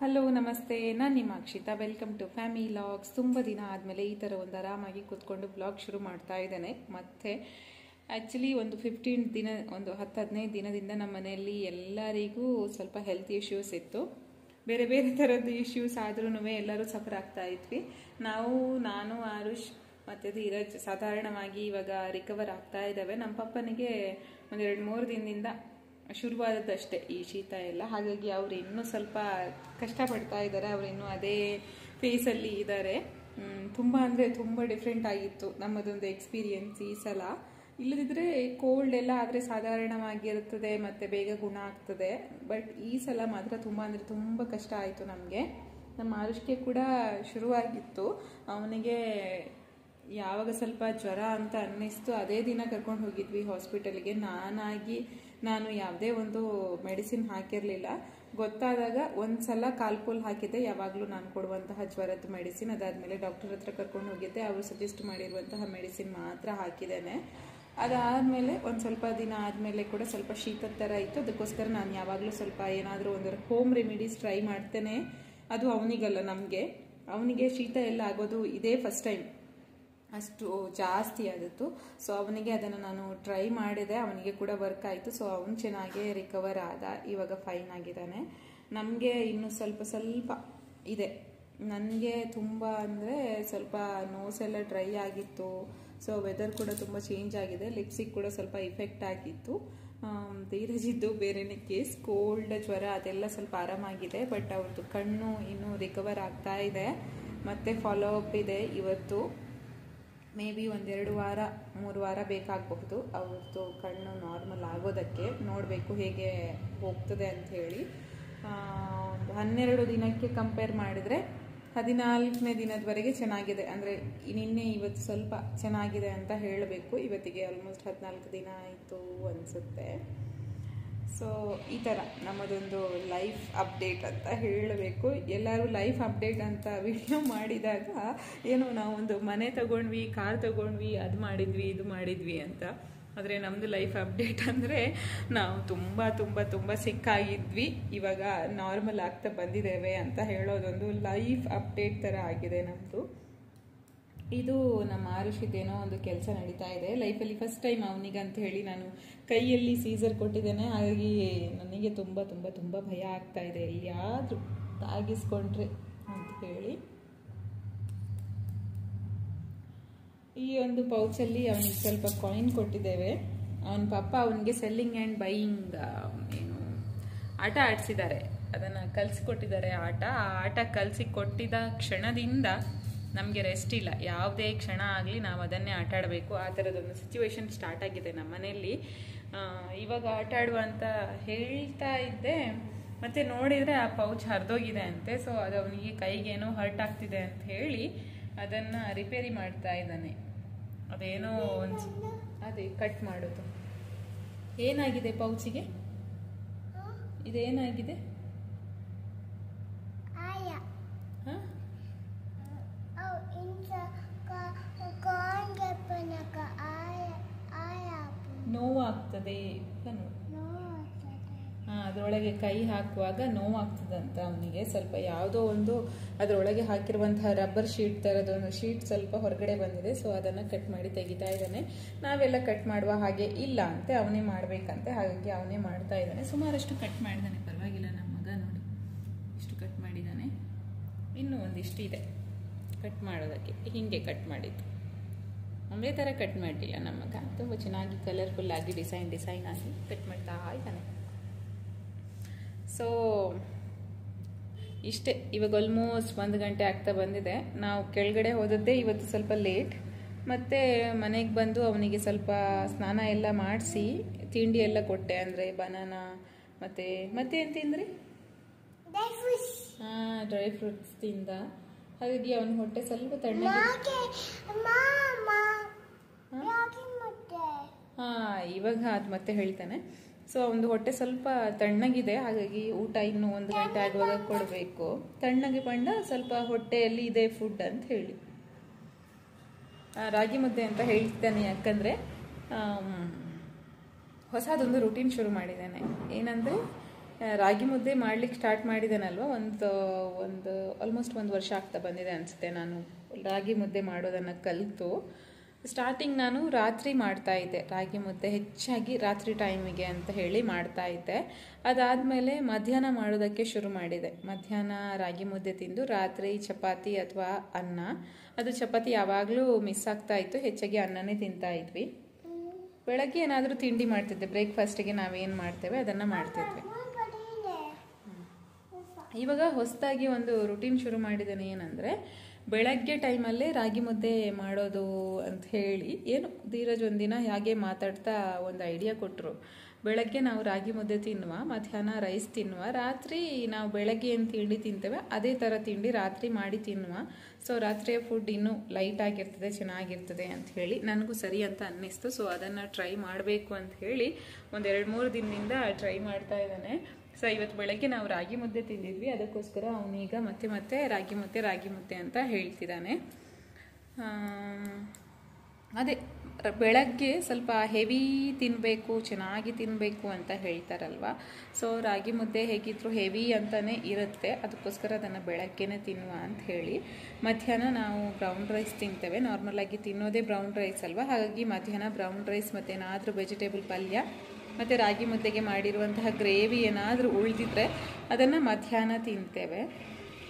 Hello ನಮಸ್ತೆ, ನಾನು ನಿಮ್ಮ Akshita. Welcome to family logs. ತುಂಬ ದಿನ ಆದಮೇಲೆ ಈ ಥರ ಒಂದು ಆರಾಮಾಗಿ ಕೂತ್ಕೊಂಡು ಬ್ಲಾಗ್ ಶುರು ಮಾಡ್ತಾ ಇದ್ದೇನೆ. ಮತ್ತು ಆ್ಯಕ್ಚುಲಿ ಒಂದು 15 ದಿನ, ಒಂದು 10-15 ದಿನದಿಂದ ನಮ್ಮ ಮನೆಯಲ್ಲಿ ಎಲ್ಲರಿಗೂ ಸ್ವಲ್ಪ ಹೆಲ್ತ್ ಇಶ್ಯೂಸ್ ಇತ್ತು. ಬೇರೆ ಬೇರೆ ಥರದ ಇಶ್ಯೂಸ್ ಆದ್ರೂ ಎಲ್ಲರೂ ಸಫರ್ ಆಗ್ತಾ ಇದ್ವಿ. ನಾನು ಆರುಷ್ ಮತ್ತು ಧೀರಜ್ ಸಾಧಾರಣವಾಗಿ ಇವಾಗ ರಿಕವರ್ ಆಗ್ತಾ ಇದ್ದಾವೆ. ನಮ್ಮ ಪಪ್ಪನಿಗೆ ಒಂದು 2-3 ದಿನದಿಂದ ಶುರುವಾದದ್ದಷ್ಟೇ ಈ ಶೀತ ಎಲ್ಲ. ಹಾಗಾಗಿ ಅವರು ಇನ್ನೂ ಸ್ವಲ್ಪ ಕಷ್ಟಪಡ್ತಾ ಇದ್ದಾರೆ. ಅವರು ಇನ್ನೂ ಅದೇ ಫೇಸಲ್ಲಿ ಇದ್ದಾರೆ. ತುಂಬ ಅಂದರೆ ತುಂಬ ಡಿಫ್ರೆಂಟ್ ಆಗಿತ್ತು ನಮ್ಮದೊಂದು ಎಕ್ಸ್ಪೀರಿಯನ್ಸ್ ಈ ಸಲ. ಇಲ್ಲದಿದ್ದರೆ ಕೋಲ್ಡ್ ಎಲ್ಲ ಆದರೆ ಸಾಧಾರಣವಾಗಿರುತ್ತದೆ ಮತ್ತು ಬೇಗ ಗುಣ ಆಗ್ತದೆ. ಬಟ್ ಈ ಸಲ ಮಾತ್ರ ತುಂಬ ಅಂದರೆ ತುಂಬ ಕಷ್ಟ ಆಯಿತು ನಮಗೆ. ನಮ್ಮ ಆರುಷ್ಗೆ ಕೂಡ ಶುರುವಾಗಿತ್ತು. ಅವನಿಗೆ ಯಾವಾಗ ಸ್ವಲ್ಪ ಜ್ವರ ಅಂತ ಅನ್ನಿಸ್ತು ಅದೇ ದಿನ ಕರ್ಕೊಂಡು ಹೋಗಿದ್ವಿ ಹಾಸ್ಪಿಟಲ್ಗೆ. ನಾನು ಯಾವುದೇ ಒಂದು ಮೆಡಿಸಿನ್ ಹಾಕಿರಲಿಲ್ಲ. ಗೊತ್ತಾದಾಗ ಒಂದು ಸಲ ಕಾಲ್ಪೋಲ್ ಹಾಕಿದ್ದೆ, ಯಾವಾಗಲೂ ನಾನು ಕೊಡುವಂತಹ ಜ್ವರದ ಮೆಡಿಸಿನ್. ಅದಾದಮೇಲೆ ಡಾಕ್ಟರ್ ಹತ್ರ ಕರ್ಕೊಂಡು ಹೋಗಿದ್ದೆ. ಅವರು ಸಜೆಸ್ಟ್ ಮಾಡಿರುವಂತಹ ಮೆಡಿಸಿನ್ ಮಾತ್ರ ಹಾಕಿದ್ದೇನೆ. ಅದಾದಮೇಲೆ ಒಂದು ಸ್ವಲ್ಪ ದಿನ ಆದಮೇಲೆ ಕೂಡ ಸ್ವಲ್ಪ ಶೀತದ ಥರ ಇತ್ತು. ಅದಕ್ಕೋಸ್ಕರ ನಾನು ಯಾವಾಗಲೂ ಸ್ವಲ್ಪ ಏನಾದರೂ ಒಂದು ಹೋಮ್ ರೆಮಿಡೀಸ್ ಟ್ರೈ ಮಾಡ್ತೇನೆ. ಅದು ಅವನಿಗಲ್ಲ, ಅವನಿಗೆ ಶೀತ ಎಲ್ಲ ಆಗೋದು ಇದೇ ಫಸ್ಟ್ ಟೈಮ್, ಅಷ್ಟು ಜಾಸ್ತಿ ಆದಿತ್ತು. ಸೊ ಅವನಿಗೆ ಅದನ್ನು ನಾನು ಟ್ರೈ ಮಾಡಿದೆ. ಅವನಿಗೆ ಕೂಡ ವರ್ಕ್ ಆಯಿತು. ಸೊ ಅವನು ಚೆನ್ನಾಗೇ ರಿಕವರ್ ಆದ. ಇವಾಗ ಫೈನ್ ಆಗಿದ್ದಾನೆ. ನಮಗೆ ಇನ್ನೂ ಸ್ವಲ್ಪ ಇದೆ. ನನಗೆ ತುಂಬ ಅಂದರೆ ಸ್ವಲ್ಪ ನೋಸ್ ಎಲ್ಲ ಡ್ರೈ ಆಗಿತ್ತು. ಸೊ ವೆದರ್ ಕೂಡ ತುಂಬ ಚೇಂಜ್ ಆಗಿದೆ. ಲಿಪ್ಸಿಗೆ ಕೂಡ ಸ್ವಲ್ಪ ಇಫೆಕ್ಟ್ ಆಗಿತ್ತು. ಧೀರಜಿದ್ದು ಬೇರೆನೇ ಕೇಸ್. ಕೋಲ್ಡ್, ಜ್ವರ ಅದೆಲ್ಲ ಸ್ವಲ್ಪ ಆರಾಮಾಗಿದೆ. ಬಟ್ ಅವ್ರದ್ದು ಕಣ್ಣು ಇನ್ನೂ ರಿಕವರ್ ಆಗ್ತಾ ಇದೆ. ಮತ್ತು ಫಾಲೋ ಅಪ್ ಇದೆ. ಇವತ್ತು ಮೇ ಬಿ 1-2 ವಾರ 3 ವಾರ ಬೇಕಾಗಬಹುದು ಅವ್ರದ್ದು ಕಣ್ಣು ನಾರ್ಮಲ್ ಆಗೋದಕ್ಕೆ. ನೋಡಬೇಕು ಹೇಗೆ ಹೋಗ್ತದೆ ಅಂತ ಹೇಳಿ. 12 ದಿನಕ್ಕೆ ಕಂಪೇರ್ ಮಾಡಿದರೆ 14ನೇ ದಿನದವರೆಗೆ ಚೆನ್ನಾಗಿದೆ. ಅಂದರೆ ನಿನ್ನೆ ಇವತ್ತು ಸ್ವಲ್ಪ ಚೆನ್ನಾಗಿದೆ ಅಂತ ಹೇಳಬೇಕು. ಇವತ್ತಿಗೆ ಆಲ್ಮೋಸ್ಟ್ 14 ದಿನ ಆಯಿತು ಅನಿಸುತ್ತೆ. ಸೊ ಈ ಥರ ನಮ್ಮದೊಂದು ಲೈಫ್ ಅಪ್ಡೇಟ್ ಅಂತ ಹೇಳಬೇಕು. ಎಲ್ಲರೂ ಲೈಫ್ ಅಪ್ಡೇಟ್ ಅಂತ ವಿಡಿಯೋ ಮಾಡಿದಾಗ ಏನೋ ನಾವೊಂದು ಮನೆ ತಗೊಂಡ್ವಿ, ಕಾರ್ ತಗೊಂಡ್ವಿ, ಅದು ಮಾಡಿದ್ವಿ, ಇದು ಮಾಡಿದ್ವಿ ಅಂತ. ಆದರೆ ನಮ್ಮದು ಲೈಫ್ ಅಪ್ಡೇಟ್ ಅಂದರೆ ನಾವು ತುಂಬ ಸಿಕ್ಕಾಗಿದ್ವಿ. ಇವಾಗ ನಾರ್ಮಲ್ ಆಗ್ತಾ ಬಂದಿದ್ದೇವೆ ಅಂತ ಹೇಳೋದೊಂದು ಲೈಫ್ ಅಪ್ಡೇಟ್ ಥರ ಆಗಿದೆ ನಮ್ಮದು. ಇದು ನಮ್ಮ ಆರುಷಿದ್ದೇನೋ ಒಂದು ಕೆಲಸ ನಡೀತಾ ಇದೆ ಲೈಫಲ್ಲಿ. ಫಸ್ಟ್ ಟೈಮ್ ಅವನಿಗೆ ಅಂತ ಹೇಳಿ ನಾನು ಕೈಯಲ್ಲಿ ಸೀಸರ್ ಕೊಟ್ಟಿದ್ದೇನೆ. ಹಾಗಾಗಿ ನನಗೆ ತುಂಬ ಭಯ ಆಗ್ತಾ ಇದೆ, ಎಲ್ಲಿಯಾದರೂ ತಾಗಿಸ್ಕೊಂಡ್ರೆ ಅಂತ ಹೇಳಿ. ಈ ಒಂದು ಪೌಚಲ್ಲಿ ಅವನಿಗೆ ಸ್ವಲ್ಪ ಕಾಯಿನ್ ಕೊಟ್ಟಿದ್ದೇವೆ. ಅವನ ಪಪ್ಪ ಅವನಿಗೆ ಸೆಲ್ಲಿಂಗ್ ಆ್ಯಂಡ್ ಬೈಯಿಂಗ್ ಆಟ ಆಡಿಸಿದ್ದಾರೆ. ಅದನ್ನು ಕಲಿಸ್ಕೊಟ್ಟಿದ್ದಾರೆ ಆ ಆಟ ಕಲಿಸಿಕೊಟ್ಟಿದ ಕ್ಷಣದಿಂದ ನಮಗೆ ರೆಸ್ಟ್ ಇಲ್ಲ. ಯಾವುದೇ ಕ್ಷಣ ಆಗಲಿ ನಾವು ಅದನ್ನೇ ಆಟ ಆಡಬೇಕು. ಆ ಥರದೊಂದು ಸಿಚುವೇಶನ್ ಸ್ಟಾರ್ಟ್ ಆಗಿದೆ ನಮ್ಮ ಮನೆಯಲ್ಲಿ. ಇವಾಗ ಆಟ ಆಡುವ ಅಂತ ಹೇಳ್ತಾ ಇದ್ದೆ. ಮತ್ತು ನೋಡಿದರೆ ಆ ಪೌಚ್ ಹರಿದೋಗಿದೆ ಅಂತೆ. ಸೊ ಅದು ಅವನಿಗೆ ಕೈಗೇನೋ ಹರ್ಟ್ ಆಗ್ತಿದೆ ಅಂತ ಹೇಳಿ ಅದನ್ನು ರಿಪೇರಿ ಮಾಡ್ತಾ ಇದ್ದಾನೆ. ಅದೇನೋ ಅದೇ ಕಟ್ ಮಾಡೋದು. ಏನಾಗಿದೆ ಪೌಚಿಗೆ? ಇದೇನಾಗಿದೆ? ನೋವಾಗ್ತದೆ. ಅದರೊಳಗೆ ಕೈ ಹಾಕುವಾಗ ನೋವಾಗ್ತದಂತ ಅವನಿಗೆ. ಸ್ವಲ್ಪ ಯಾವುದೋ ಒಂದು ಅದರೊಳಗೆ ಹಾಕಿರುವಂತಹ ರಬ್ಬರ್ ಶೀಟ್ ಥರದೊಂದು ಶೀಟ್ ಸ್ವಲ್ಪ ಹೊರಗಡೆ ಬಂದಿದೆ. ಸೊ ಅದನ್ನು ಕಟ್ ಮಾಡಿ ತೆಗಿತಾ ಇದ್ದಾನೆ. ನಾವೆಲ್ಲ ಕಟ್ ಮಾಡುವ ಹಾಗೆ ಇಲ್ಲ ಅಂತೆ, ಅವನೇ ಮಾಡಬೇಕಂತೆ. ಹಾಗಾಗಿ ಅವನೇ ಮಾಡ್ತಾ ಇದ್ದಾನೆ. ಸುಮಾರಷ್ಟು ಕಟ್ ಮಾಡಿದ್ದಾನೆ, ಪರವಾಗಿಲ್ಲ. ನಮ್ಮ ಮಗ ನೋಡಿ ಇಷ್ಟು ಕಟ್ ಮಾಡಿದ್ದಾನೆ. ಇನ್ನೂ ಒಂದಿಷ್ಟು ಇದೆ ಕಟ್ ಮಾಡೋದಕ್ಕೆ. ಹೀಗೆ ಕಟ್ ಮಾಡಿದ್ದು, ಒಂದೇ ಥರ ಕಟ್ ಮಾಡಲಿಲ್ಲ. ನಮ್ಮ ಮಗ ತುಂಬ ಚೆನ್ನಾಗಿ ಕಲರ್ಫುಲ್ ಆಗಿ ಡಿಸೈನ್ ಆಗಿ ಕಟ್ ಮಾಡ್ತಾ ಇದ್ದಾನೆ. ಸೊ ಇಷ್ಟೇ. ಇವಾಗ ಆಲ್ಮೋಸ್ಟ್ 1 ಗಂಟೆ ಆಗ್ತಾ ಬಂದಿದೆ. ನಾವು ಕೆಳಗಡೆ ಹೋದದ್ದೇ ಇವತ್ತು ಸ್ವಲ್ಪ ಲೇಟ್. ಮತ್ತು ಮನೆಗೆ ಬಂದು ಅವನಿಗೆ ಸ್ವಲ್ಪ ಸ್ನಾನ ಎಲ್ಲ ಮಾಡಿಸಿ ತಿಂಡಿ ಎಲ್ಲ ಕೊಟ್ಟೆ. ಅಂದರೆ ಬನಾನಾ ಮತ್ತೆ ಏನು ತಿಂದ್ರಿ? ಡ್ರೈ ಫ್ರೂಟ್ಸ್ ತಿಂದ. ಹಾಗಾಗಿ ಅವನ ಹೊಟ್ಟೆ ಸ್ವಲ್ಪ ತಣ್ಣಗೆ. ಇವಾಗ ಅದು ಮತ್ತೆ ಹೇಳ್ತಾನೆ. ಸೊ ಒಂದು ಹೊಟ್ಟೆ ಸ್ವಲ್ಪ ತಣ್ಣಗಿದೆ. ಹಾಗಾಗಿ ಊಟ ಇನ್ನೂ 1 ಗಂಟೆ ಆಗುವಾಗ ಕೊಡಬೇಕು. ತಣ್ಣಗೆ ಬಂದ ಸ್ವಲ್ಪ ಹೊಟ್ಟೆಯಲ್ಲಿ ಇದೆ ಫುಡ್ ಅಂತ ಹೇಳಿ ರಾಗಿ ಮುದ್ದೆ ಅಂತ ಹೇಳ್ತಾನೆ. ಯಾಕಂದರೆ ಹೊಸದೊಂದು ರೂಟೀನ್ ಶುರು ಮಾಡಿದ್ದಾನೆ. ಏನಂದರೆ ರಾಗಿ ಮುದ್ದೆ ಮಾಡ್ಲಿಕ್ಕೆ ಸ್ಟಾರ್ಟ್ ಮಾಡಿದ್ದೇನಲ್ವ, ಒಂದು ಆಲ್ಮೋಸ್ಟ್ 1 ವರ್ಷ ಆಗ್ತಾ ಬಂದಿದೆ ಅನಿಸುತ್ತೆ ನಾನು ರಾಗಿ ಮುದ್ದೆ ಮಾಡೋದನ್ನು ಕಲಿತು. ಸ್ಟಾರ್ಟಿಂಗ್ ನಾನು ರಾತ್ರಿ ಮಾಡ್ತಾಯಿದ್ದೆ ರಾಗಿ ಮುದ್ದೆ, ಹೆಚ್ಚಾಗಿ ರಾತ್ರಿ ಟೈಮಿಗೆ ಅಂತ ಹೇಳಿ ಮಾಡ್ತಾಯಿದ್ದೆ. ಅದಾದಮೇಲೆ ಮಧ್ಯಾಹ್ನ ಮಾಡೋದಕ್ಕೆ ಶುರು ಮಾಡಿದೆ. ಮಧ್ಯಾಹ್ನ ರಾಗಿ ಮುದ್ದೆ ತಿಂದು ರಾತ್ರಿ ಚಪಾತಿ ಅಥವಾ ಅನ್ನ. ಅದು ಚಪಾತಿ ಯಾವಾಗಲೂ ಮಿಸ್ ಆಗ್ತಾಯಿತ್ತು, ಹೆಚ್ಚಾಗಿ ಅನ್ನನೇ ತಿಂತಾಯಿದ್ವಿ. ಬೆಳಗ್ಗೆ ಏನಾದರೂ ತಿಂಡಿ ಮಾಡ್ತಿದ್ದೆ, ಬ್ರೇಕ್ಫಾಸ್ಟಿಗೆ ನಾವೇನು ಮಾಡ್ತೇವೆ ಅದನ್ನು ಮಾಡ್ತಿದ್ವಿ. ಇವಾಗ ಹೊಸದಾಗಿ ಒಂದು ರುಟೀನ್ ಶುರು ಮಾಡಿದ್ದೇನೆ. ಏನಂದರೆ ಬೆಳಗ್ಗೆ ಟೈಮಲ್ಲೇ ರಾಗಿ ಮುದ್ದೆ ಮಾಡೋದು ಅಂತ ಹೇಳಿ, ಏನು ಧೀರಜ್ ಒಂದಿನ ಹಾಗೆ ಮಾತಾಡ್ತಾ ಒಂದು ಐಡಿಯಾ ಕೊಟ್ಟರು. ಬೆಳಗ್ಗೆ ನಾವು ರಾಗಿ ಮುದ್ದೆ ತಿನ್ನುವ, ಮಧ್ಯಾಹ್ನ ರೈಸ್ ತಿನ್ನುವ, ರಾತ್ರಿ ನಾವು ಬೆಳಗ್ಗೆ ಏನು ತಿಂಡಿ ತಿಂತೇವೆ ಅದೇ ಥರ ತಿಂಡಿ ರಾತ್ರಿ ಮಾಡಿ ತಿನ್ನುವ. ಸೊ ರಾತ್ರಿಯ ಫುಡ್ ಇನ್ನೂ ಲೈಟ್ ಆಗಿರ್ತದೆ, ಚೆನ್ನಾಗಿರ್ತದೆ ಅಂತ ಹೇಳಿ ನನಗೂ ಸರಿ ಅಂತ ಅನ್ನಿಸ್ತು. ಸೊ ಅದನ್ನು ಟ್ರೈ ಮಾಡಬೇಕು ಅಂತ ಹೇಳಿ ಒಂದು 2-3 ದಿನದಿಂದ ಟ್ರೈ ಮಾಡ್ತಾ ಇದ್ದಾನೆ. ಸೊ ಇವತ್ತು ಬೆಳಗ್ಗೆ ನಾವು ರಾಗಿ ಮುದ್ದೆ ತಿಂದಿದ್ವಿ, ಅದಕ್ಕೋಸ್ಕರ ಅವನೀಗ ಮತ್ತೆ ರಾಗಿ ಮುದ್ದೆ ಅಂತ ಹೇಳ್ತಿದ್ದಾನೆ. ಅದೇ ಬೆಳಗ್ಗೆ ಸ್ವಲ್ಪ ಹೆವಿ ತಿನ್ನಬೇಕು, ಚೆನ್ನಾಗಿ ತಿನ್ನಬೇಕು ಅಂತ ಹೇಳ್ತಾರಲ್ವ. ಸೊ ರಾಗಿ ಮುದ್ದೆ ಹೇಗಿದ್ರು ಹೆವಿ ಅಂತಲೇ ಇರುತ್ತೆ, ಅದಕ್ಕೋಸ್ಕರ ಅದನ್ನು ಬೆಳಗ್ಗೆನೇ ತಿನ್ನುವ ಅಂತ ಹೇಳಿ. ಮಧ್ಯಾಹ್ನ ನಾವು ಬ್ರೌನ್ ರೈಸ್ ತಿಂತೇವೆ, ನಾರ್ಮಲಾಗಿ ತಿನ್ನೋದೇ ಬ್ರೌನ್ ರೈಸ್ ಅಲ್ವ, ಹಾಗಾಗಿ ಮಧ್ಯಾಹ್ನ ಬ್ರೌನ್ ರೈಸ್ ಮತ್ತು ಏನಾದರೂ ವೆಜಿಟೇಬಲ್ ಪಲ್ಯ ಮತ್ತು ರಾಗಿ ಮುದ್ದೆಗೆ ಮಾಡಿರುವಂತಹ ಗ್ರೇವಿ ಏನಾದರೂ ಉಳಿದಿದ್ರೆ ಅದನ್ನು ಮಧ್ಯಾಹ್ನ ತಿಂತೇವೆ.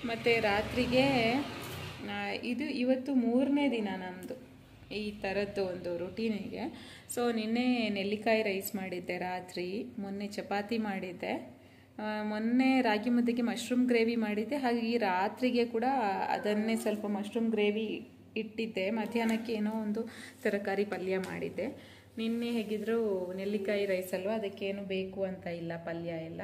ಮತ್ತು ರಾತ್ರಿಗೆ ಇವತ್ತು 3ನೇ ದಿನ ನಮ್ಮದು ಈ ಥರದ್ದು ಒಂದು ರುಟೀನಿಗೆ. ಸೊ ನಿನ್ನೆ ನೆಲ್ಲಿಕಾಯಿ ರೈಸ್ ಮಾಡಿದ್ದೆ ರಾತ್ರಿ, ಮೊನ್ನೆ ಚಪಾತಿ ಮಾಡಿದ್ದೆ, ಮೊನ್ನೆ ರಾಗಿ ಮುದ್ದೆಗೆ ಮಶ್ರೂಮ್ ಗ್ರೇವಿ ಮಾಡಿದ್ದೆ. ಹಾಗೆ ಈ ರಾತ್ರಿಗೆ ಕೂಡ ಅದನ್ನೇ ಸ್ವಲ್ಪ ಮಶ್ರೂಮ್ ಗ್ರೇವಿ ಇಟ್ಟಿದ್ದೆ. ಮಧ್ಯಾಹ್ನಕ್ಕೆ ಏನೋ ಒಂದು ತರಕಾರಿ ಪಲ್ಯ ಮಾಡಿದ್ದೆ. ನಿನ್ನೆ ಹೇಗಿದ್ರು ನೆಲ್ಲಿಕಾಯಿ ರೈಸ್ ಅಲ್ವ, ಅದಕ್ಕೇನು ಬೇಕು ಅಂತ ಇಲ್ಲ ಪಲ್ಯ ಎಲ್ಲ,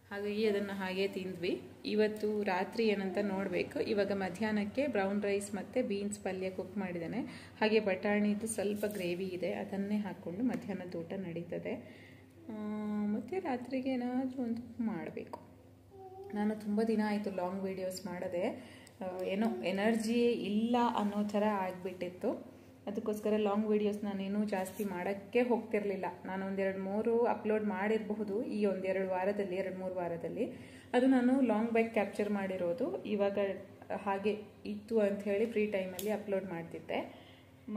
ಹಾಗಾಗಿ ಅದನ್ನು ಹಾಗೆ ತಿಂದ್ವಿ. ಇವತ್ತು ರಾತ್ರಿ ಏನಂತ ನೋಡಬೇಕು. ಇವಾಗ ಮಧ್ಯಾಹ್ನಕ್ಕೆ ಬ್ರೌನ್ ರೈಸ್ ಮತ್ತು ಬೀನ್ಸ್ ಪಲ್ಯ ಕುಕ್ ಮಾಡಿದ್ದಾನೆ, ಹಾಗೆ ಬಟಾಣಿದು ಸ್ವಲ್ಪ ಗ್ರೇವಿ ಇದೆ, ಅದನ್ನೇ ಹಾಕ್ಕೊಂಡು ಮಧ್ಯಾಹ್ನದ ಊಟ ನಡೀತದೆ. ಮತ್ತು ರಾತ್ರಿಗೆ ಏನಾದರೂ ಒಂದು ಮಾಡಬೇಕು. ನಾನು ತುಂಬ ದಿನ ಆಯಿತು ಲಾಂಗ್ ವೀಡಿಯೋಸ್ ಮಾಡದೆ, ಏನೋ ಎನರ್ಜಿಯೇ ಇಲ್ಲ ಅನ್ನೋ ಥರ ಆಗಿಬಿಟ್ಟಿತ್ತು. ಅದಕ್ಕೋಸ್ಕರ ಲಾಂಗ್ ವೀಡಿಯೋಸ್ ನಾನೇನು ಜಾಸ್ತಿ ಮಾಡೋಕ್ಕೆ ಹೋಗ್ತಿರಲಿಲ್ಲ. ನಾನು 1-2-3 ಅಪ್ಲೋಡ್ ಮಾಡಿರಬಹುದು ಈ 1-2 ವಾರದಲ್ಲಿ, 2-3 ವಾರದಲ್ಲಿ. ಅದು ನಾನು ಲಾಂಗ್ ಬ್ಯಾಕ್ ಕ್ಯಾಪ್ಚರ್ ಮಾಡಿರೋದು. ಇವಾಗ ಹಾಗೆ ಇತ್ತು ಅಂಥೇಳಿ ಫ್ರೀ ಟೈಮಲ್ಲಿ ಅಪ್ಲೋಡ್ ಮಾಡ್ತಿದ್ದೆ.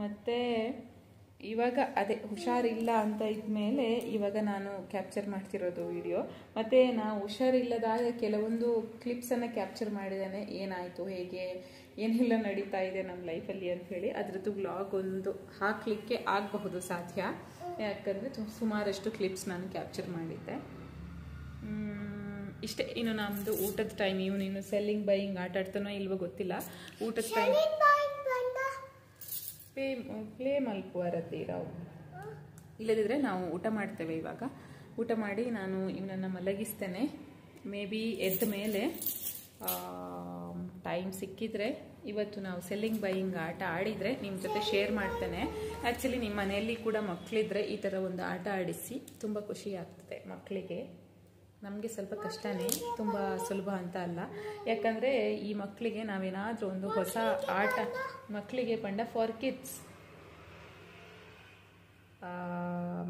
ಮತ್ತು ಇವಾಗ ಅದೇ ಹುಷಾರಿಲ್ಲ ಅಂತ ಇದ್ಮೇಲೆ ಇವಾಗ ನಾನು ಕ್ಯಾಪ್ಚರ್ ಮಾಡ್ತಿರೋದು ವಿಡಿಯೋ. ಮತ್ತು ನಾವು ಹುಷಾರಿಲ್ಲದಾಗ ಕೆಲವೊಂದು ಕ್ಲಿಪ್ಸನ್ನು ಕ್ಯಾಪ್ಚರ್ ಮಾಡಿದ್ದೇನೆ, ಏನಾಯಿತು, ಹೇಗೆ, ಏನೆಲ್ಲ ನಡೀತಾ ಇದೆ ನಮ್ಮ ಲೈಫಲ್ಲಿ ಅಂಥೇಳಿ. ಅದರದ್ದು ವ್ಲಾಗ್ ಒಂದು ಹಾಕಲಿಕ್ಕೆ ಆಗಬಹುದು ಸಾಧ್ಯ, ಯಾಕಂದರೆ ಸುಮಾರಷ್ಟು ಕ್ಲಿಪ್ಸ್ ನಾನು ಕ್ಯಾಪ್ಚರ್ ಮಾಡಿದ್ದೆ. ಇಷ್ಟೇ. ಇನ್ನು ನಮ್ಮದು ಊಟದ ಟೈಮ್. ಇನ್ನು ಸೆಲ್ಲಿಂಗ್ ಬೈಯಿಂಗ್ ಆಟ ಆಡ್ತಾನೋ ಇಲ್ವೋ ಗೊತ್ತಿಲ್ಲ. ಊಟದ ಟೈಮ್ ಪ್ಲೇ ಮಲ್ಪುವರತ್ತೀರಾ, ಇಲ್ಲದಿದ್ದರೆ ನಾವು ಊಟ ಮಾಡ್ತೇವೆ. ಇವಾಗ ಊಟ ಮಾಡಿ ನಾನು ಇವನನ್ನು ಮಲಗಿಸ್ತೇನೆ. ಮೇ ಬಿ ಎದ್ದ ಮೇಲೆ ಟೈಮ್ ಸಿಕ್ಕಿದ್ರೆ ಇವತ್ತು ನಾವು ಸೆಲ್ಲಿಂಗ್ ಬೈಯಿಂಗ್ ಆಟ ಆಡಿದರೆ ನಿಮ್ಮ ಜೊತೆ ಶೇರ್ ಮಾಡ್ತೇನೆ. ಆ್ಯಕ್ಚುಲಿ ನಿಮ್ಮ ಮನೆಯಲ್ಲಿ ಕೂಡ ಮಕ್ಕಳಿದ್ರೆ ಈ ಥರ ಒಂದು ಆಟ ಆಡಿಸಿ, ತುಂಬ ಖುಷಿ ಆಗ್ತದೆ ಮಕ್ಕಳಿಗೆ. ನಮಗೆ ಸ್ವಲ್ಪ ಕಷ್ಟನೇ, ತುಂಬ ಸುಲಭ ಅಂತ ಅಲ್ಲ. ಯಾಕಂದರೆ ಈ ಮಕ್ಕಳಿಗೆ ನಾವೇನಾದರೂ ಒಂದು ಹೊಸ ಆಟ, ಮಕ್ಕಳಿಗೆ ಪಂಡ ಫಾರ್ ಕಿಡ್ಸ್,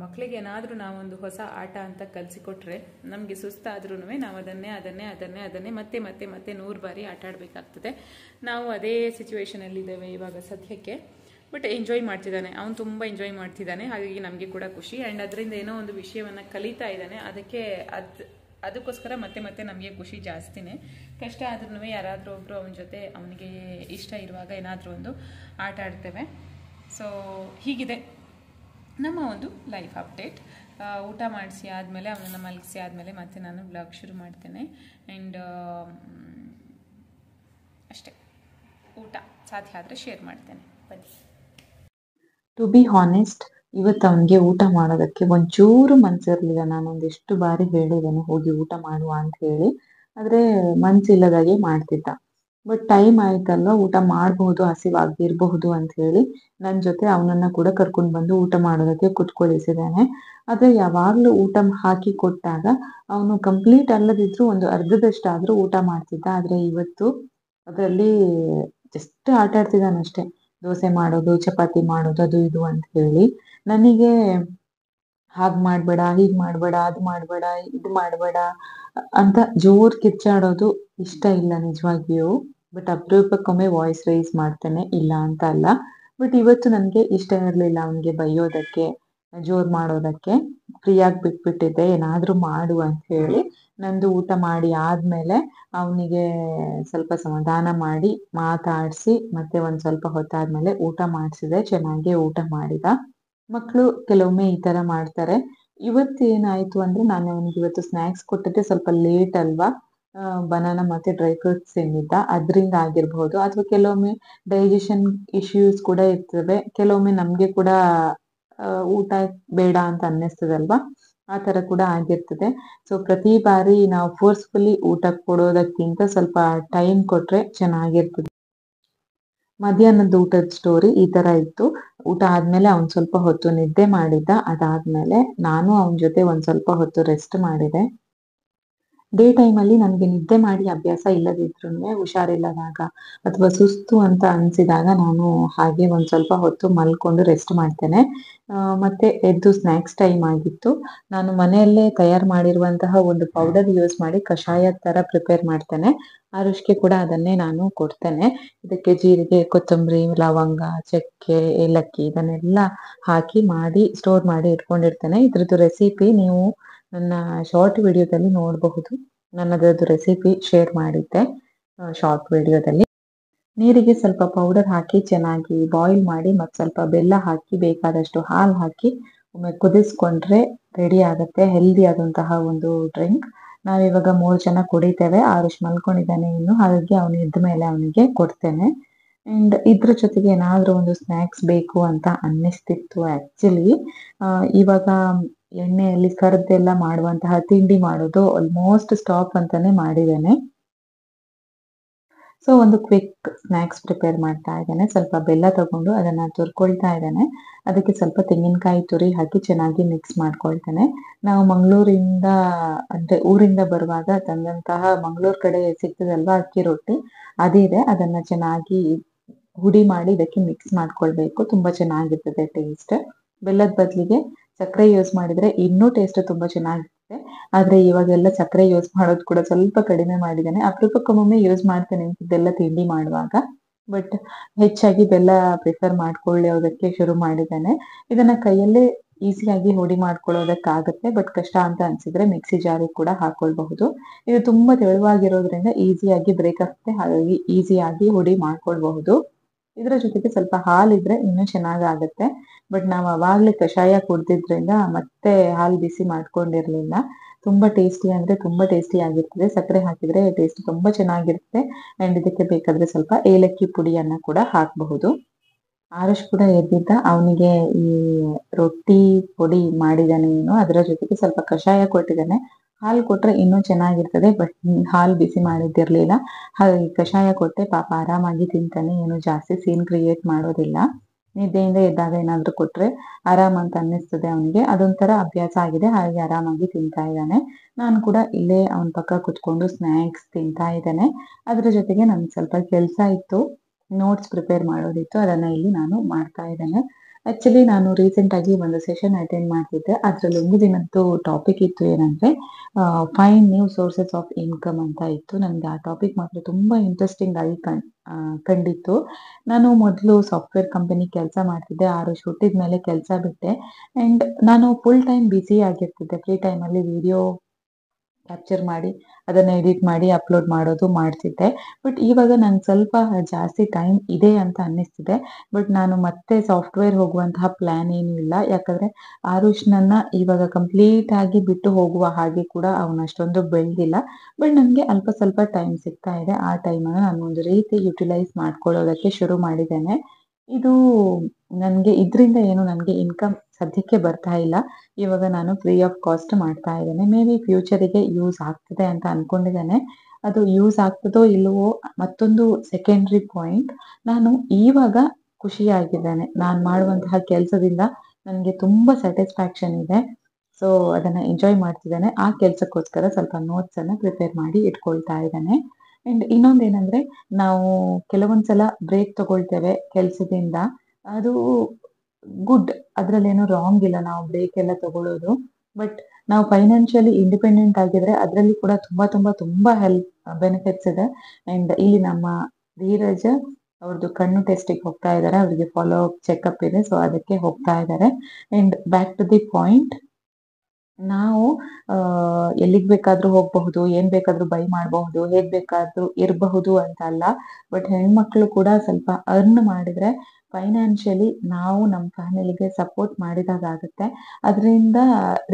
ಮಕ್ಕಳಿಗೆ ಏನಾದರೂ ನಾವೊಂದು ಹೊಸ ಆಟ ಅಂತ ಕಲಿಸಿಕೊಟ್ರೆ ನಮಗೆ ಸುಸ್ತಾದ್ರೂ ನಾವು ಅದನ್ನೇ ಮತ್ತೆ 100 ಬಾರಿ ಆಟ ಆಡಬೇಕಾಗ್ತದೆ. ನಾವು ಅದೇ ಸಿಚುವೇಶನಲ್ಲಿದ್ದೇವೆ ಇವಾಗ ಸದ್ಯಕ್ಕೆ. ಬಟ್ ಎಂಜಾಯ್ ಮಾಡ್ತಿದ್ದಾನೆ, ಅವನು ತುಂಬ ಎಂಜಾಯ್ ಮಾಡ್ತಿದ್ದಾನೆ. ಹಾಗಾಗಿ ನಮಗೆ ಕೂಡ ಖುಷಿ. ಆ್ಯಂಡ್ ಅದರಿಂದ ಏನೋ ಒಂದು ವಿಷಯವನ್ನು ಕಲಿತಾ ಇದ್ದಾನೆ. ಅದಕ್ಕೋಸ್ಕರ ಮತ್ತೆ ನಮಗೆ ಖುಷಿ ಜಾಸ್ತಿನೇ. ಕಷ್ಟ ಆದ್ರೂ ಯಾರಾದರೂ ಒಬ್ಬರು ಅವನ ಜೊತೆ ಅವನಿಗೆ ಇಷ್ಟ ಇರುವಾಗ ಏನಾದರೂ ಒಂದು ಆಟ ಆಡ್ತೇವೆ. ಸೊ ಹೀಗಿದೆ ನಮ್ಮ ಒಂದು ಲೈಫ್ ಅಪ್ಡೇಟ್. ಊಟ ಮಾಡಿಸಿ ಆದಮೇಲೆ, ಅವನನ್ನು ಮಲಗಿಸಿ ಆದಮೇಲೆ ಮತ್ತೆ ನಾನು ಬ್ಲಾಗ್ ಶುರು ಮಾಡ್ತೇನೆ. ಆ್ಯಂಡ್ ಅಷ್ಟೇ, ಊಟ ಸಾಧ್ಯ ಆದರೆ ಶೇರ್ ಮಾಡ್ತೇನೆ, ಬನ್ನಿ. ಟು ಬಿ ಹಾನೆಸ್ಟ್, ಇವತ್ತು ಅವನಿಗೆ ಊಟ ಮಾಡೋದಕ್ಕೆ ಒಂಚೂರು ಮನಸ್ಸಿರಲಿಲ್ಲ. ನಾನೊಂದಿಷ್ಟು ಬಾರಿ ಹೇಳಿದ್ದೇನೆ ಹೋಗಿ ಊಟ ಮಾಡುವ ಅಂತ ಹೇಳಿ, ಆದರೆ ಮನಸ್ಸಿಲ್ಲದಾಗೆ ಮಾಡ್ತಿದ್ದ. ಬಟ್ ಟೈಮ್ ಆಯ್ತಲ್ವ, ಊಟ ಮಾಡಬಹುದು, ಹಸಿವಾಗಿರಬಹುದು ಅಂತ ಹೇಳಿ ನನ್ನ ಜೊತೆ ಅವನನ್ನ ಕೂಡ ಕರ್ಕೊಂಡು ಬಂದು ಊಟ ಮಾಡೋದಕ್ಕೆ ಕುತ್ಕೊಳಿಸಿದ್ದಾನೆ. ಆದರೆ ಯಾವಾಗಲೂ ಊಟ ಹಾಕಿ ಕೊಟ್ಟಾಗ ಅವನು ಕಂಪ್ಲೀಟ್ ಅಲ್ಲದಿದ್ರು ಒಂದು ಅರ್ಧದಷ್ಟಾದರೂ ಊಟ ಮಾಡ್ತಿದ್ದ. ಆದರೆ ಇವತ್ತು ಅದರಲ್ಲಿ ಜಸ್ಟ್ ಆಟ ಆಡ್ತಿದ್ದಾನಷ್ಟೇ. ದೋಸೆ ಮಾಡೋದು, ಚಪಾತಿ ಮಾಡೋದು, ಅದು ಇದು ಅಂತ ಹೇಳಿ. ನನಗೆ ಹಾಗೆ ಮಾಡಬೇಡ, ಹೀಗೆ ಮಾಡಬೇಡ, ಅದು ಮಾಡಬೇಡ, ಇದು ಮಾಡಬೇಡ ಅಂತ ಜೋರು ಕಿರ್ಚಾಡೋದು ಇಷ್ಟ ಇಲ್ಲ ನಿಜವಾಗಿಯೂ. ಬಟ್ ಅಪರೂಪಕ್ಕೊಮ್ಮೆ ವಾಯ್ಸ್ ರೈಸ್ ಮಾಡ್ತೇನೆ, ಇಲ್ಲ ಅಂತ ಅಲ್ಲ. ಬಟ್ ಇವತ್ತು ನನಗೆ ಇಷ್ಟ ಇರಲಿಲ್ಲ ಅವನಿಗೆ ಬೈಯೋದಕ್ಕೆ, ಜೋರು ಮಾಡೋದಕ್ಕೆ. ಫ್ರೀಯಾಗಿ ಬಿಟ್ಬಿಟ್ಟಿದ್ದೆ, ಏನಾದರೂ ಮಾಡು ಅಂತ ಹೇಳಿ. ನಂದು ಊಟ ಮಾಡಿ ಆದಮೇಲೆ ಅವನಿಗೆ ಸ್ವಲ್ಪ ಸಮಾಧಾನ ಮಾಡಿ ಮಾತಾಡಿಸಿ ಮತ್ತೆ ಒಂದು ಸ್ವಲ್ಪ ಹೊತ್ತಾದಮೇಲೆ ಊಟ ಮಾಡಿಸಿದೆ. ಚೆನ್ನಾಗೇ ಊಟ ಮಾಡಿದ. ಮಕ್ಕಳು ಕೆಲವೊಮ್ಮೆ ಈ ಥರ ಮಾಡ್ತಾರೆ. ಇವತ್ತು ಏನಾಯಿತು ಅಂದರೆ ನಾನು ಅವನಿಗೆ ಇವತ್ತು ಸ್ನ್ಯಾಕ್ಸ್ ಕೊಟ್ಟಿದ್ದೆ ಸ್ವಲ್ಪ ಲೇಟ್ ಅಲ್ವಾ, ಬನಾನಾ ಮತ್ತು ಡ್ರೈ ಫ್ರೂಟ್ಸ್ ತಿಂದಿದ್ದ, ಅದರಿಂದ ಆಗಿರಬಹುದು. ಅಥವಾ ಕೆಲವೊಮ್ಮೆ ಡೈಜೆಷನ್ ಇಶ್ಯೂಸ್ ಕೂಡ ಇರ್ತವೆ. ಕೆಲವೊಮ್ಮೆ ನಮಗೆ ಕೂಡ ಊಟ ಬೇಡ ಅಂತ ಅನ್ನಿಸ್ತದಲ್ವಾ, ಆ ಥರ ಕೂಡ ಆಗಿರ್ತದೆ. ಸೊ ಪ್ರತಿ ಬಾರಿ ನಾವು ಫೋರ್ಸ್ಫುಲಿ ಊಟ ಕೊಡೋದಕ್ಕಿಂತ ಸ್ವಲ್ಪ ಟೈಮ್ ಕೊಟ್ಟರೆ ಚೆನ್ನಾಗಿರ್ತದೆ. ಮಧ್ಯಾಹ್ನದ ಊಟದ ಸ್ಟೋರಿ ಈ ಥರ ಇತ್ತು. ಊಟ ಆದಮೇಲೆ ಅವ್ನು ಸ್ವಲ್ಪ ಹೊತ್ತು ನಿದ್ದೆ ಮಾಡಿದ್ದ. ಅದಾದಮೇಲೆ ನಾನು ಅವನ ಜೊತೆ ಒಂದು ಸ್ವಲ್ಪ ಹೊತ್ತು ರೆಸ್ಟ್ ಮಾಡಿದೆ. ಡೇ ಟೈಮಲ್ಲಿ ನನಗೆ ನಿದ್ದೆ ಮಾಡಿ ಅಭ್ಯಾಸ ಇಲ್ಲದಿದ್ರೂ ಹುಷಾರಿಲ್ಲದಾಗ ಅಥವಾ ಸುಸ್ತು ಅಂತ ಅನಿಸಿದಾಗ ನಾನು ಹಾಗೆ ಒಂದು ಸ್ವಲ್ಪ ಹೊತ್ತು ಮಲ್ಕೊಂಡು ರೆಸ್ಟ್ ಮಾಡ್ತೇನೆ. ಮತ್ತು ಎದ್ದು ಸ್ನ್ಯಾಕ್ಸ್ ಟೈಮ್ ಆಗಿತ್ತು. ನಾನು ಮನೆಯಲ್ಲೇ ತಯಾರು ಮಾಡಿರುವಂತಹ ಒಂದು ಪೌಡರ್ ಯೂಸ್ ಮಾಡಿ ಕಷಾಯದ ಥರ ಪ್ರಿಪೇರ್ ಮಾಡ್ತೇನೆ. ಆರುಷ್ಗೆ ಕೂಡ ಅದನ್ನೇ ನಾನು ಕೊಡ್ತೇನೆ. ಇದಕ್ಕೆ ಜೀರಿಗೆ, ಕೊತ್ತಂಬರಿ, ಲವಂಗ, ಚಕ್ಕೆ, ಏಲಕ್ಕಿ ಇದನ್ನೆಲ್ಲ ಹಾಕಿ ಮಾಡಿ ಸ್ಟೋರ್ ಮಾಡಿ ಇಟ್ಕೊಂಡಿರ್ತೇನೆ. ಇದ್ರದ್ದು ರೆಸಿಪಿ ನೀವು ನನ್ನ ಶಾರ್ಟ್ ವಿಡಿಯೋದಲ್ಲಿ ನೋಡಬಹುದು. ನಾನು ಅದರದ್ದು ರೆಸಿಪಿ ಶೇರ್ ಮಾಡಿದ್ದೆ ಶಾರ್ಟ್ ವಿಡಿಯೋದಲ್ಲಿ. ನೀರಿಗೆ ಸ್ವಲ್ಪ ಪೌಡರ್ ಹಾಕಿ ಚೆನ್ನಾಗಿ ಬಾಯ್ಲ್ ಮಾಡಿ ಮತ್ತು ಸ್ವಲ್ಪ ಬೆಲ್ಲ ಹಾಕಿ ಬೇಕಾದಷ್ಟು ಹಾಲು ಹಾಕಿ ಒಮ್ಮೆ ಕುದಿಸ್ಕೊಂಡ್ರೆ ರೆಡಿ ಆಗುತ್ತೆ ಹೆಲ್ದಿ ಆದಂತಹ ಒಂದು ಡ್ರಿಂಕ್. ನಾವಿವಾಗ 3 ಜನ ಕುಡಿತೇವೆ. ಆರುಷ್ ಮಲ್ಕೊಂಡಿದ್ದಾನೆ ಇನ್ನು, ಹಾಗಾಗಿ ಅವನು ಎದ್ದ ಮೇಲೆ ಅವನಿಗೆ ಕೊಡ್ತೇನೆ. ಆ್ಯಂಡ್ ಇದ್ರ ಜೊತೆಗೆ ಏನಾದರೂ ಒಂದು ಸ್ನ್ಯಾಕ್ಸ್ ಬೇಕು ಅಂತ ಅನ್ನಿಸ್ತಿತ್ತು ಆ್ಯಕ್ಚುಲಿ. ಇವಾಗ ಎಣ್ಣೆಯಲ್ಲಿ ಕರ್ದೆಲ್ಲ ಮಾಡುವಂತಹ ತಿಂಡಿ ಮಾಡೋದು ಆಲ್ಮೋಸ್ಟ್ ಸ್ಟಾಪ್ ಅಂತಾನೆ ಮಾಡಿದ್ದೇನೆ. ಸೊ ಒಂದು ಕ್ವಿಕ್ ಸ್ನ್ಯಾಕ್ಸ್ ಪ್ರಿಪೇರ್ ಮಾಡ್ತಾ ಇದ್ದೇನೆ. ಸ್ವಲ್ಪ ಬೆಲ್ಲ ತಗೊಂಡು ಅದನ್ನು ತುರ್ಕೊಳ್ತಾ ಇದ್ದೇನೆ. ಅದಕ್ಕೆ ಸ್ವಲ್ಪ ತೆಂಗಿನಕಾಯಿ ತುರಿ ಹಾಕಿ ಚೆನ್ನಾಗಿ ಮಿಕ್ಸ್ ಮಾಡ್ಕೊಳ್ತೇನೆ. ನಾವು ಮಂಗಳೂರಿಂದ ಅಂದರೆ ಊರಿಂದ ಬರುವಾಗ ತಂದಂತಹ ಮಂಗಳೂರು ಕಡೆ ಸಿಗ್ತದಲ್ವಾ ಅಕ್ಕಿ ರೊಟ್ಟಿ, ಅದಿದೆ. ಅದನ್ನು ಚೆನ್ನಾಗಿ ಹುಡಿ ಮಾಡಿ ಇದಕ್ಕೆ ಮಿಕ್ಸ್ ಮಾಡ್ಕೊಳ್ಬೇಕು. ತುಂಬ ಚೆನ್ನಾಗಿರ್ತದೆ ಟೇಸ್ಟ್. ಬೆಲ್ಲದ ಬದಲಿಗೆ ಸಕ್ಕರೆ ಯೂಸ್ ಮಾಡಿದರೆ ಇನ್ನೂ ಟೇಸ್ಟ್ ತುಂಬ ಚೆನ್ನಾಗಿರುತ್ತೆ. ಆದರೆ ಇವಾಗೆಲ್ಲ ಸಕ್ಕರೆ ಯೂಸ್ ಮಾಡೋದು ಕೂಡ ಸ್ವಲ್ಪ ಕಡಿಮೆ ಮಾಡಿದ್ದೇನೆ. ಅಪರೂಪಕ್ಕೊಮ್ಮೆ ಯೂಸ್ ಮಾಡ್ತೇನೆ ಇಂಥದ್ದೆಲ್ಲ ತಿಂಡಿ ಮಾಡುವಾಗ. ಬಟ್ ಹೆಚ್ಚಾಗಿ ಬೆಲ್ಲ ಪ್ರಿಫರ್ ಮಾಡ್ಕೊಳ್ಳೋದಕ್ಕೆ ಶುರು ಮಾಡಿದ್ದೇನೆ. ಇದನ್ನು ಕೈಯಲ್ಲೇ ಈಸಿಯಾಗಿ ಹುಡಿ ಮಾಡ್ಕೊಳ್ಳೋದಕ್ಕಾಗುತ್ತೆ. ಬಟ್ ಕಷ್ಟ ಅಂತ ಅನಿಸಿದರೆ ಮಿಕ್ಸಿ ಜಾರಿಗೆ ಕೂಡ ಹಾಕ್ಕೊಳ್ಬಹುದು. ಇದು ತುಂಬ ತೆಳುವಾಗಿರೋದ್ರಿಂದ ಈಸಿಯಾಗಿ ಬ್ರೇಕ್ ಆಗುತ್ತೆ, ಹಾಗಾಗಿ ಈಸಿಯಾಗಿ ಹುಡಿ ಮಾಡ್ಕೊಳ್ಬಹುದು. ಇದರ ಜೊತೆಗೆ ಸ್ವಲ್ಪ ಹಾಲಿದ್ರೆ ಇನ್ನೂ ಚೆನ್ನಾಗಾಗುತ್ತೆ. ಬಟ್ ನಾವು ಆವಾಗಲೇ ಕಷಾಯ ಕುಡ್ದಿದ್ರಿಂದ ಮತ್ತೆ ಹಾಲು ಬಿಸಿ ಮಾಡ್ಕೊಂಡಿರಲಿಲ್ಲ. ತುಂಬ ಟೇಸ್ಟಿ ಅಂದರೆ ತುಂಬ ಟೇಸ್ಟಿ ಆಗಿರ್ತದೆ. ಸಕ್ಕರೆ ಹಾಕಿದರೆ ಟೇಸ್ಟ್ ತುಂಬ ಚೆನ್ನಾಗಿರುತ್ತೆ. ಆ್ಯಂಡ್ ಇದಕ್ಕೆ ಬೇಕಾದರೆ ಸ್ವಲ್ಪ ಏಲಕ್ಕಿ ಪುಡಿಯನ್ನು ಕೂಡ ಹಾಕಬಹುದು. ಆರುಷ್ ಕೂಡ ಎದ್ದಿದ್ದ. ಅವನಿಗೆ ಈ ರೊಟ್ಟಿ ಪುಡಿ ಮಾಡಿದ್ದಾನೆ ಏನು, ಅದರ ಜೊತೆಗೆ ಸ್ವಲ್ಪ ಕಷಾಯ ಕೊಟ್ಟಿದ್ದಾನೆ. ಹಾಲು ಕೊಟ್ಟರೆ ಇನ್ನೂ ಚೆನ್ನಾಗಿರ್ತದೆ, ಬಟ್ ಹಾಲು ಬಿಸಿ ಮಾಡಿದ್ದಿರಲಿಲ್ಲ, ಹಾಗಾಗಿ ಕಷಾಯ ಕೊಟ್ಟೆ. ಪಾಪ ಆರಾಮಾಗಿ ತಿಂತಾನೆ, ಏನು ಜಾಸ್ತಿ ಸೀನ್ ಕ್ರಿಯೇಟ್ ಮಾಡೋದಿಲ್ಲ. ನಿದ್ದೆಯಿಂದ ಎದ್ದಾಗ ಏನಾದರೂ ಕೊಟ್ಟರೆ ಆರಾಮ್ ಅಂತ ಅನ್ನಿಸ್ತದೆ ಅವನಿಗೆ. ಅದೊಂಥರ ಅಭ್ಯಾಸ ಆಗಿದೆ, ಹಾಗೆ ಆರಾಮಾಗಿ ತಿಂತಾ ಇದ್ದಾನೆ. ನಾನು ಕೂಡ ಇಲ್ಲೇ ಅವನ ಪಕ್ಕ ಕುತ್ಕೊಂಡು ಸ್ನ್ಯಾಕ್ಸ್ ತಿಂತಾ ಇದ್ದೇನೆ. ಅದರ ಜೊತೆಗೆ ನನಗೆ ಸ್ವಲ್ಪ ಕೆಲಸ ಇತ್ತು, ನೋಟ್ಸ್ ಪ್ರಿಪೇರ್ ಮಾಡೋದಿತ್ತು, ಅದನ್ನು ಇಲ್ಲಿ ನಾನು ಮಾಡ್ತಾ ಇದ್ದೇನೆ. ಆ್ಯಕ್ಚುಲಿ ನಾನು ರೀಸೆಂಟಾಗಿ ಒಂದು ಸೆಷನ್ ಅಟೆಂಡ್ ಮಾಡ್ತಿದ್ದೆ. ಅದರಲ್ಲಿ ಒಂದು ದಿನದ್ದು ಟಾಪಿಕ್ ಇತ್ತು ಏನಂದರೆ find new sources of income ಅಂತ ಇತ್ತು. ನನಗೆ ಆ ಟಾಪಿಕ್ ಮಾತ್ರ ತುಂಬ ಇಂಟ್ರೆಸ್ಟಿಂಗ್ ಆಗಿ ಕಂಡಿತ್ತು. ನಾನು ಮೊದಲು ಸಾಫ್ಟ್ವೇರ್ ಕಂಪನಿ ಕೆಲಸ ಮಾಡ್ತಿದ್ದೆ. ಆರುಷ್ ಹುಟ್ಟಿದ ಮೇಲೆ ಕೆಲಸ ಬಿಟ್ಟೆ. ಆ್ಯಂಡ್ ನಾನು ಫುಲ್ ಟೈಮ್ ಬ್ಯುಸಿ ಆಗಿರ್ತಿದ್ದೆ. ಫ್ರೀ ಟೈಮಲ್ಲಿ ವಿಡಿಯೋ ಕ್ಯಾಪ್ಚರ್ ಮಾಡಿ ಅದನ್ನು ಎಡಿಟ್ ಮಾಡಿ ಅಪ್ಲೋಡ್ ಮಾಡೋದು ಮಾಡ್ತಿದ್ದೆ. ಬಟ್ ಇವಾಗ ನಂಗೆ ಸ್ವಲ್ಪ ಜಾಸ್ತಿ ಟೈಮ್ ಇದೆ ಅಂತ ಅನ್ನಿಸ್ತಿದೆ. ಬಟ್ ನಾನು ಮತ್ತೆ ಸಾಫ್ಟ್ವೇರ್ ಹೋಗುವಂತಹ ಪ್ಲ್ಯಾನ್ ಏನೂ ಇಲ್ಲ. ಯಾಕಂದರೆ ಆರುಷ್ನನ್ನು ಇವಾಗ ಕಂಪ್ಲೀಟಾಗಿ ಬಿಟ್ಟು ಹೋಗುವ ಹಾಗೆ ಕೂಡ ಅವನು ಅಷ್ಟೊಂದು ಬೆಳೆದಿಲ್ಲ. ಬಟ್ ನನಗೆ ಅಲ್ಪ ಸ್ವಲ್ಪ ಟೈಮ್ ಸಿಗ್ತಾ ಇದೆ. ಆ ಟೈಮನ್ನು ನಾನು ಒಂದು ರೀತಿ ಯುಟಿಲೈಸ್ ಮಾಡ್ಕೊಳ್ಳೋದಕ್ಕೆ ಶುರು ಮಾಡಿದ್ದೇನೆ. ಇದು ನನಗೆ ಇದರಿಂದ ಏನು ನನಗೆ ಇನ್ಕಮ್ ಸದ್ಯಕ್ಕೆ ಬರ್ತಾ ಇಲ್ಲ. ಇವಾಗ ನಾನು ಫ್ರೀ ಆಫ್ ಕಾಸ್ಟ್ ಮಾಡ್ತಾ ಇದ್ದೇನೆ. ಮೇ ಬಿ ಫ್ಯೂಚರಿಗೆ ಯೂಸ್ ಆಗ್ತದೆ ಅಂತ ಅಂದ್ಕೊಂಡಿದ್ದೇನೆ. ಅದು ಯೂಸ್ ಆಗ್ತದೋ ಇಲ್ಲವೋ ಮತ್ತೊಂದು ಸೆಕೆಂಡ್ರಿ ಪಾಯಿಂಟ್. ನಾನು ಇವಾಗ ಖುಷಿಯಾಗಿದ್ದೇನೆ. ನಾನು ಮಾಡುವಂತಹ ಕೆಲಸದಿಂದ ನನಗೆ ತುಂಬ ಸ್ಯಾಟಿಸ್ಫ್ಯಾಕ್ಷನ್ ಇದೆ. ಸೊ ಅದನ್ನು ಎಂಜಾಯ್ ಮಾಡ್ತಿದ್ದೇನೆ. ಆ ಕೆಲಸಕ್ಕೋಸ್ಕರ ಸ್ವಲ್ಪ ನೋಟ್ಸನ್ನು ಪ್ರಿಪೇರ್ ಮಾಡಿ ಇಟ್ಕೊಳ್ತಾ ಇದ್ದೇನೆ. ಆ್ಯಂಡ್ ಇನ್ನೊಂದೇನೆಂದರೆ, ನಾವು ಕೆಲವೊಂದು ಸಲ ಬ್ರೇಕ್ ತಗೊಳ್ತೇವೆ ಕೆಲಸದಿಂದ. ಅದು ಗುಡ್, ಅದರಲ್ಲೇನೋ ರಾಂಗ್ ಇಲ್ಲ ನಾವು ಬ್ರೇಕ್ ಎಲ್ಲ ತಗೊಳ್ಳೋದು. ಬಟ್ ನಾವು ಫೈನಾನ್ಷಿಯಲಿ ಇಂಡಿಪೆಂಡೆಂಟ್ ಆಗಿದ್ರೆ ಅದರಲ್ಲಿ ಕೂಡ ತುಂಬಾ ತುಂಬಾ ತುಂಬಾ ಹೆಲ್ಪ್ ಬೆನಿಫಿಟ್ಸ್ ಇದೆ. ಅಂಡ್ ಇಲ್ಲಿ ನಮ್ಮ ಧೀರಜ್ ಅವ್ರದ್ದು ಕಣ್ಣು ಟೆಸ್ಟಿಗೆ ಹೋಗ್ತಾ ಇದ್ದಾರೆ, ಅವರಿಗೆ ಫಾಲೋ ಅಪ್ ಚೆಕಪ್ ಇದೆ, ಸೊ ಅದಕ್ಕೆ ಹೋಗ್ತಾ ಇದ್ದಾರೆ. And back to the point, ನಾವು ಎಲ್ಲಿಗೆ ಬೇಕಾದ್ರೂ ಹೋಗಬಹುದು, ಏನ್ ಬೇಕಾದ್ರೂ ಬೈ ಮಾಡಬಹುದು, ಹೇಗ್ ಬೇಕಾದ್ರೂ ಇರಬಹುದು ಅಂತ ಅಲ್ಲ. ಬಟ್ ಹೆಣ್ಮಕ್ಳು ಕೂಡ ಸ್ವಲ್ಪ ಅರ್ನ್ ಮಾಡಿದ್ರೆ ಫೈನಾನ್ಷಿಯಲಿ ನಾವು ನಮ್ಮ ಫ್ಯಾಮಿಲಿಗೆ ಸಪೋರ್ಟ್ ಮಾಡಿದಾಗುತ್ತೆ. ಅದರಿಂದ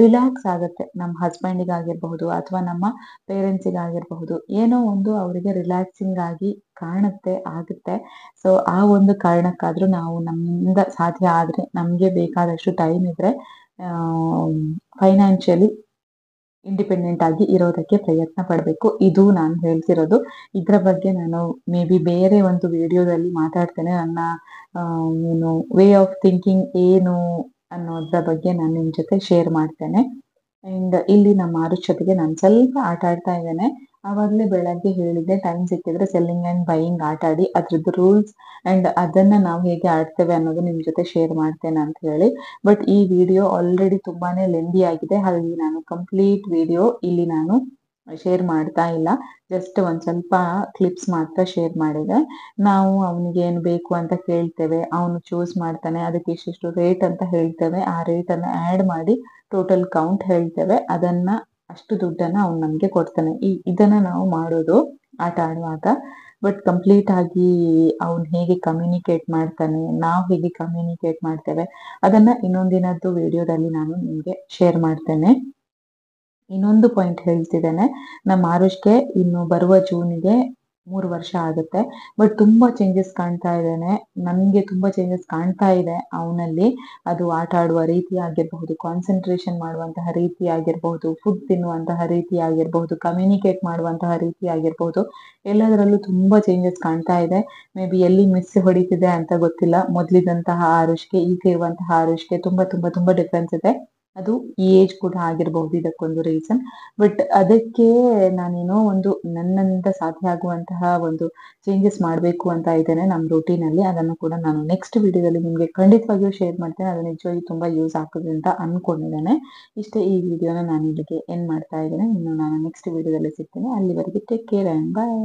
ರಿಲ್ಯಾಕ್ಸ್ ಆಗುತ್ತೆ, ನಮ್ಮ ಹಸ್ಬೆಂಡಿಗಾಗಿರ್ಬಹುದು ಅಥವಾ ನಮ್ಮ ಪೇರೆಂಟ್ಸಿಗಾಗಿರಬಹುದು, ಏನೋ ಒಂದು ಅವರಿಗೆ ರಿಲ್ಯಾಕ್ಸಿಂಗ್ ಆಗಿ ಕಾಣುತ್ತೆ ಆಗುತ್ತೆ. ಸೊ ಆ ಒಂದು ಕಾರಣಕ್ಕಾದ್ರೂ ನಾವು ನಮ್ಮಿಂದ ಸಾಧ್ಯ ಆದ್ರೆ, ನಮ್ಗೆ ಬೇಕಾದಷ್ಟು ಟೈಮ್ ಇದ್ರೆ ಫೈನಾನ್ಷಿಯಲಿ ಇಂಡಿಪೆಂಡೆಂಟ್ ಆಗಿ ಇರೋದಕ್ಕೆ ಪ್ರಯತ್ನ ಪಡಬೇಕು. ಇದು ನಾನು ಹೇಳ್ತಿರೋದು. ಇದರ ಬಗ್ಗೆ ನಾನು ಮೇ ಬಿ ಬೇರೆ ಒಂದು ವಿಡಿಯೋದಲ್ಲಿ ಮಾತಾಡ್ತೇನೆ. ನನ್ನ ಏನು ವೇ ಆಫ್ ಥಿಂಕಿಂಗ್ ಏನು ಅನ್ನೋದ್ರ ಬಗ್ಗೆ ನಾನು ನಿಮ್ ಜೊತೆ ಶೇರ್ ಮಾಡ್ತೇನೆ. ಅಂಡ್ ಇಲ್ಲಿ ನಮ್ಮ ಆರುಷ್ ಜೊತೆಗೆ ನಾನು ಸ್ವಲ್ಪ ಆಟ ಆಡ್ತಾ ಇದ್ದೇನೆ. ಆವಾಗಲೇ ಬೆಳಗ್ಗೆ ಹೇಳಿದ್ದೆ, ಟೈಮ್ ಸಿಕ್ಕಿದ್ರೆ ಸೆಲ್ಲಿಂಗ್ ಅಂಡ್ ಬೈಯಿಂಗ್ ಆಟ ಆಡಿ, ಅದ್ರದ್ದು ರೂಲ್ಸ್ ಅಂಡ್ ಅದನ್ನ ನಾವು ಹೇಗೆ ಆಡ್ತೇವೆ ಅನ್ನೋದು ನಿಮ್ ಜೊತೆ ಶೇರ್ ಮಾಡ್ತೇನೆ ಅಂತ ಹೇಳಿ. ಬಟ್ ಈ ವಿಡಿಯೋ ಆಲ್ರೆಡಿ ತುಂಬಾನೇ ಲೆಂದಿ ಆಗಿದೆ, ಹಾಗಾಗಿ ನಾನು ಕಂಪ್ಲೀಟ್ ವಿಡಿಯೋ ಇಲ್ಲಿ ನಾನು ಶೇರ್ ಮಾಡ್ತಾ ಇಲ್ಲ. ಜಸ್ಟ್ ಒಂದ್ ಸ್ವಲ್ಪ ಕ್ಲಿಪ್ಸ್ ಮಾತ್ರ ಶೇರ್ ಮಾಡಿದೆ. ನಾವು ಅವನಿಗೆ ಏನ್ ಬೇಕು ಅಂತ ಕೇಳ್ತೇವೆ, ಅವನು ಚೂಸ್ ಮಾಡ್ತಾನೆ, ಅದಕ್ಕೆ ಇಷ್ಟಿಷ್ಟು ರೇಟ್ ಅಂತ ಹೇಳ್ತೇವೆ, ಆ ರೇಟ್ ಅನ್ನ ಆಡ್ ಮಾಡಿ ಟೋಟಲ್ ಕೌಂಟ್ ಹೇಳ್ತೇವೆ, ಅದನ್ನ ಅಷ್ಟು ದುಡ್ಡನ್ನ ಅವ್ನು ನಮ್ಗೆ ಕೊಡ್ತಾನೆ. ಇದನ್ನ ನಾವು ಮಾಡೋದು ಆಟ ಆಡುವಾಗ. ಬಟ್ ಕಂಪ್ಲೀಟ್ ಆಗಿ ಅವ್ನು ಹೇಗೆ ಕಮ್ಯುನಿಕೇಟ್ ಮಾಡ್ತಾನೆ, ನಾವು ಹೇಗೆ ಕಮ್ಯುನಿಕೇಟ್ ಮಾಡ್ತೇವೆ, ಅದನ್ನ ಇನ್ನೊಂದಿನದ್ದು ವಿಡಿಯೋದಲ್ಲಿ ನಾನು ನಿಮ್ಗೆ ಶೇರ್ ಮಾಡ್ತೇನೆ. ಇನ್ನೊಂದು ಪಾಯಿಂಟ್ ಹೇಳ್ತಿದ್ದೇನೆ, ನಮ್ಮ ಆರುಷ್ಗೆ ಇನ್ನು ಬರುವ ಜೂನಿಗೆ 3 ವರ್ಷ ಆಗುತ್ತೆ. ಬಟ್ ತುಂಬಾ ಚೇಂಜಸ್ ಕಾಣ್ತಾ ಇದ್ದೇನೆ, ನನ್ಗೆ ತುಂಬಾ ಚೇಂಜಸ್ ಕಾಣ್ತಾ ಇದೆ ಅವನಲ್ಲಿ. ಅದು ಆಟ ಆಡುವ ರೀತಿ ಆಗಿರಬಹುದು, ಕಾನ್ಸಂಟ್ರೇಷನ್ ಮಾಡುವಂತಹ ರೀತಿ ಆಗಿರಬಹುದು, ಫುಡ್ ತಿನ್ನುವಂತಹ ರೀತಿ ಆಗಿರಬಹುದು, ಕಮ್ಯುನಿಕೇಟ್ ಮಾಡುವಂತಹ ರೀತಿ ಆಗಿರಬಹುದು, ಎಲ್ಲದರಲ್ಲೂ ತುಂಬಾ ಚೇಂಜಸ್ ಕಾಣ್ತಾ ಇದೆ. ಮೇ ಬಿ ಎಲ್ಲಿ ಮಿಸ್ ಹೊಡಿತಿದೆ ಅಂತ ಗೊತ್ತಿಲ್ಲ. ಮೊದ್ಲಿದಂತಹ ಆರುಷ್ಗೆ ಈಗ ಇರುವಂತಹ ಆರುಷ್ಗೆ ತುಂಬಾ ತುಂಬಾ ತುಂಬಾ ಡಿಫ್ರೆನ್ಸ್ ಇದೆ. ಅದು ಈ ಏಜ್ ಕೂಡ ಆಗಿರಬಹುದು ಇದಕ್ಕೊಂದು ರೀಸನ್. ಬಟ್ ಅದಕ್ಕೆ ನಾನೇನೋ ಒಂದು ನನ್ನಿಂದ ಸಾಧ್ಯ ಆಗುವಂತಹ ಒಂದು ಚೇಂಜಸ್ ಮಾಡಬೇಕು ಅಂತ ಇದ್ದೇನೆ ನಮ್ಮ ರೂಟೀನ್ ಅಲ್ಲಿ. ಅದನ್ನು ಕೂಡ ನಾನು ನೆಕ್ಸ್ಟ್ ವಿಡಿಯೋದಲ್ಲಿ ನಿಮ್ಗೆ ಖಂಡಿತವಾಗಿಯೂ ಶೇರ್ ಮಾಡ್ತೇನೆ. ಅದು ನಿಜವಾಗಿ ತುಂಬಾ ಯೂಸ್ ಆಗ್ತದೆ ಅಂತ ಅನ್ಕೊಂಡಿದ್ದೇನೆ. ಇಷ್ಟೇ, ಈ ವಿಡಿಯೋನ ನಾನು ಇಲ್ಲಿಗೆ ಎಂಡ್ ಮಾಡ್ತಾ ಇದ್ದೇನೆ. ಇನ್ನು ನಾನು ನೆಕ್ಸ್ಟ್ ವಿಡಿಯೋದಲ್ಲಿ ಸಿಗ್ತೇನೆ. ಅಲ್ಲಿವರೆಗೆ ಟೇಕ್ ಕೇರ್ ಅಂಡ್ ಬಾಯ್.